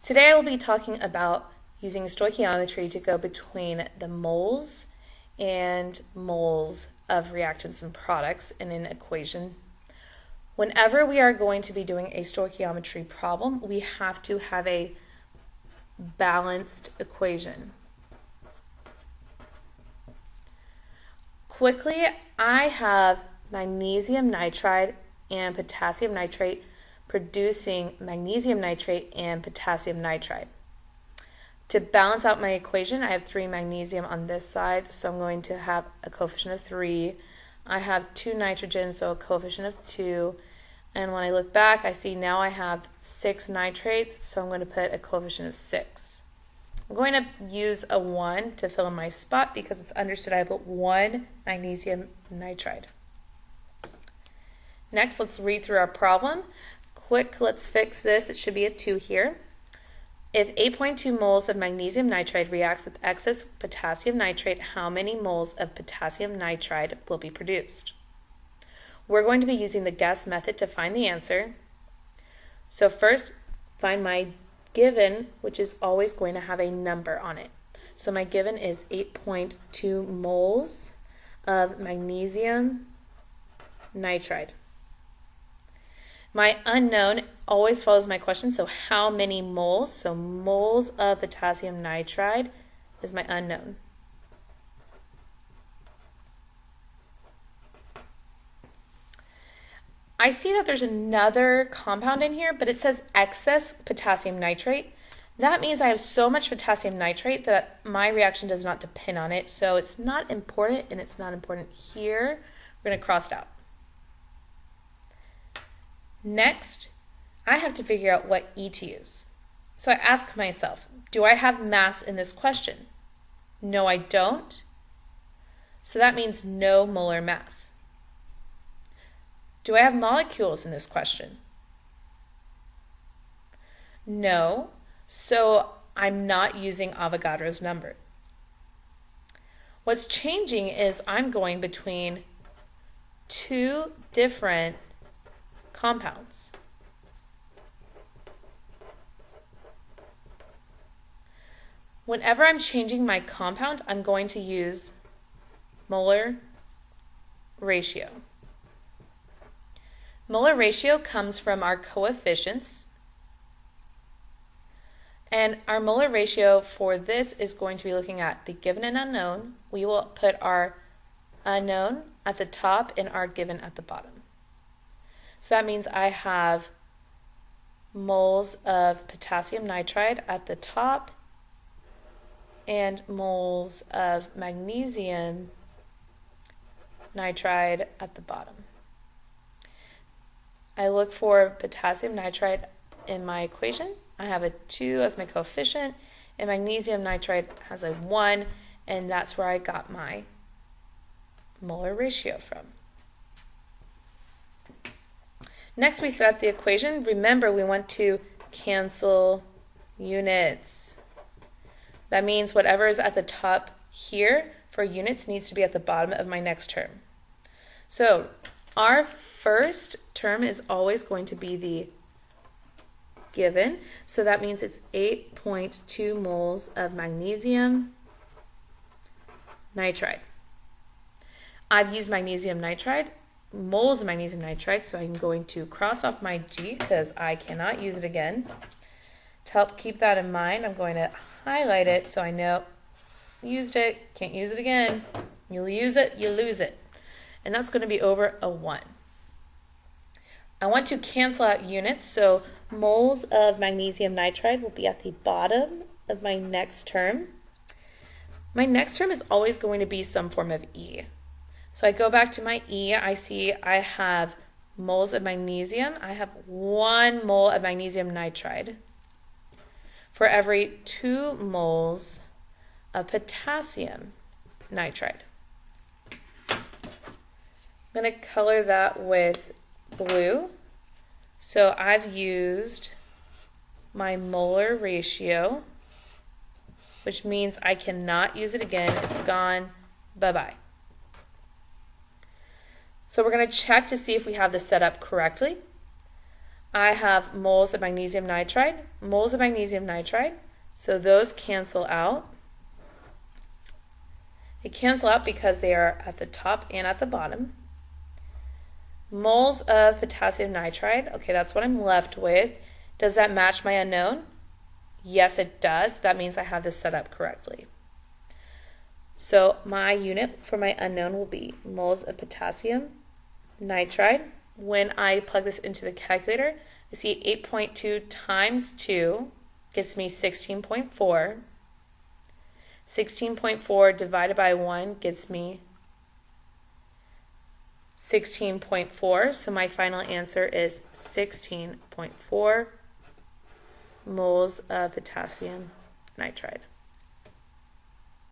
Today I will be talking about using stoichiometry to go between the moles and moles of reactants and products in an equation. Whenever we are going to be doing a stoichiometry problem, we have to have a balanced equation. Quickly, I have magnesium nitride and potassium nitrate producing magnesium nitrate and potassium nitride. To balance out my equation, I have 3 magnesium on this side, so I'm going to have a coefficient of 3. I have 2 nitrogen, so a coefficient of 2. And when I look back, I see now I have 6 nitrates, so I'm going to put a coefficient of 6. I'm going to use a 1 to fill in my spot because it's understood I have 1 magnesium nitride. Next, let's read through our problem. Quick, let's fix this. It should be a 2 here. If 8.2 moles of magnesium nitride reacts with excess potassium nitrate, how many moles of potassium nitride will be produced? We're going to be using the guess method to find the answer. So first, find my given, which is always going to have a number on it. So my given is 8.2 moles of magnesium nitride. My unknown always follows my question, so how many moles? So moles of potassium nitride is my unknown. I see that there's another compound in here, but it says excess potassium nitrate. That means I have so much potassium nitrate that my reaction does not depend on it, so it's not important, and it's not important here. We're going to cross it out. Next, I have to figure out what E to use. So I ask myself, do I have mass in this question? No, I don't. So that means no molar mass. Do I have molecules in this question? No, so I'm not using Avogadro's number. What's changing is I'm going between 2 different compounds. Whenever I'm changing my compound, I'm going to use molar ratio. Molar ratio comes from our coefficients, and our molar ratio for this is going to be looking at the given and unknown. We will put our unknown at the top and our given at the bottom. So that means I have moles of potassium nitride at the top and moles of magnesium nitride at the bottom. I look for potassium nitride in my equation. I have a 2 as my coefficient, and magnesium nitride has a 1, and that's where I got my molar ratio from. Next, we set up the equation. Remember, we want to cancel units. That means whatever is at the top here for units needs to be at the bottom of my next term. So our first term is always going to be the given. So that means it's 8.2 moles of magnesium nitride. I've used magnesium nitride, moles of magnesium nitride, so I'm going to cross off my G because I cannot use it again. To help keep that in mind, I'm going to highlight it so I know used it, can't use it again. You'll use it, you lose it. And that's going to be over a 1. I want to cancel out units, so moles of magnesium nitride will be at the bottom of my next term. My next term is always going to be some form of E. So I go back to my E, I see I have moles of magnesium. I have 1 mole of magnesium nitride for every 2 moles of potassium nitride. I'm going to color that with blue. So I've used my molar ratio, which means I cannot use it again. It's gone. Bye-bye. So we're going to check to see if we have this set up correctly. I have moles of magnesium nitride, moles of magnesium nitride, so those cancel out. They cancel out because they are at the top and at the bottom. Moles of potassium nitride, okay, that's what I'm left with. Does that match my unknown? Yes, it does. That means I have this set up correctly. So my unit for my unknown will be moles of potassium nitride. When I plug this into the calculator, I see 8.2 times 2 gives me 16.4. 16.4 divided by 1 gives me 16.4. So my final answer is 16.4 moles of potassium nitride.